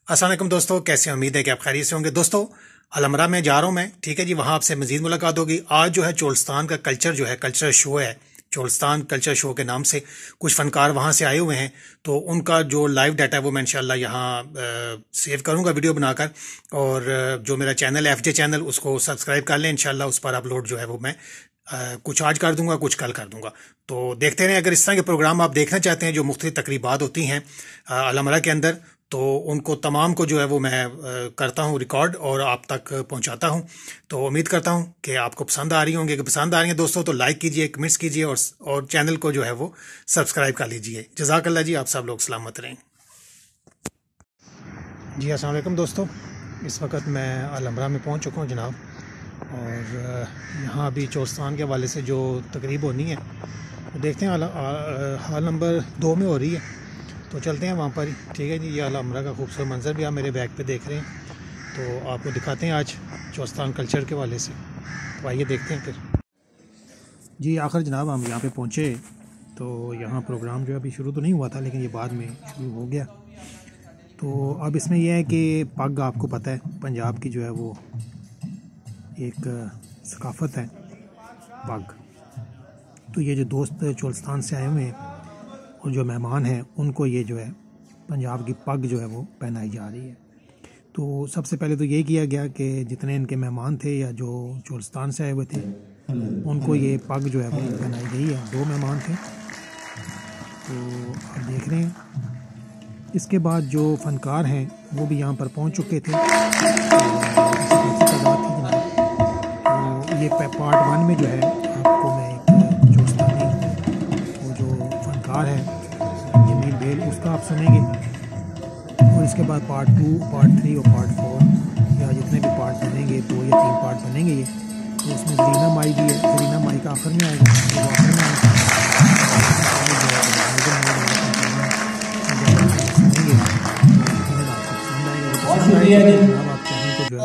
अस्सलाम वालेकुम दोस्तों, कैसे उम्मीद है कि आप खैरियत से होंगे। दोस्तों अलमरा में जा रहा हूँ मैं, ठीक है जी, वहाँ आपसे मजीद मुलाकात होगी। आज जो है चोलस्तान का कल्चर जो है कल्चर शो है, चोलस्तान कल्चर शो के नाम से कुछ फनकार वहाँ से आए हुए हैं, तो उनका जो लाइव डाटा है वो मैं इंशाल्लाह यहाँ सेव करूँगा वीडियो बनाकर। और जो मेरा चैनल है FJ चैनल, उसको सब्सक्राइब कर लें, इंशाल्लाह उस पर अपलोड जो है वो मैं कुछ आज कर दूंगा, कुछ कल कर दूंगा। तो देखते रहें। अगर इस तरह के प्रोग्राम आप देखना चाहते हैं जो मुख्तलिफ तकरीबात होती हैं अलमरा के अंदर, तो उनको तमाम को जो है वो मैं करता हूँ रिकॉर्ड और आप तक पहुँचाता हूँ। तो उम्मीद करता हूँ कि आपको पसंद आ रही होंगी। अगर पसंद आ रही हैं दोस्तों तो लाइक कीजिए, कमेंट्स कीजिए और चैनल को जो है वो सब्सक्राइब कर लीजिए। जज़ाकल्लाह जी, आप सब लोग सलामत रहें जी। अस्सलाम वालेकुम दोस्तों, इस वक्त मैं अलमरा में पहुँच चुका हूँ जनाब, और यहाँ अभी चोलस्तान के हवाले से जो तकरीब होनी है वो देखते हैं। हाल नंबर 2 में हो रही है, तो चलते हैं वहाँ पर ही, ठीक है जी। ये अलमरा का खूबसूरत मंजर भी आप मेरे बैग पे देख रहे हैं, तो आपको दिखाते हैं आज चोलस्तान कल्चर के हवाले से। तो आइए देखते हैं फिर जी। आखिर जनाब हम यहाँ पे पहुँचे, तो यहाँ प्रोग्राम जो है अभी शुरू तो नहीं हुआ था, लेकिन ये बाद में शुरू हो गया। तो अब इसमें यह है कि पग, आपको पता है पंजाब की जो है वो एक सकाफ़त है पग। तो ये जो दोस्त चोलस्तान से आए हुए हैं और जो मेहमान हैं, उनको ये जो है पंजाब की पग जो है वो पहनाई जा रही है। तो सबसे पहले तो ये किया गया कि जितने इनके मेहमान थे या जो चोलस्तान से आए हुए थे, उनको ये पग जो है वो पहनाई गई है। 2 मेहमान थे, तो आप देख रहे हैं। इसके बाद जो फ़नकार हैं वो भी यहाँ पर पहुँच चुके थे। ये पार्ट 1 में जो है आपको मैं एक चोलस्तानी वो जो फनकार है जमील बेल, उसका आप सुनेंगे। और इसके बाद पार्ट 2, पार्ट 3 और पार्ट 4 या जितने भी पार्ट बनेंगे, 2 या 3 पार्ट बनेंगे ये। तो उसमें जरीना माई भी है, जरीना माई का आखिर में आएगा, जो आखिर में आएगा सुनेंगे। आप चैनल को जो है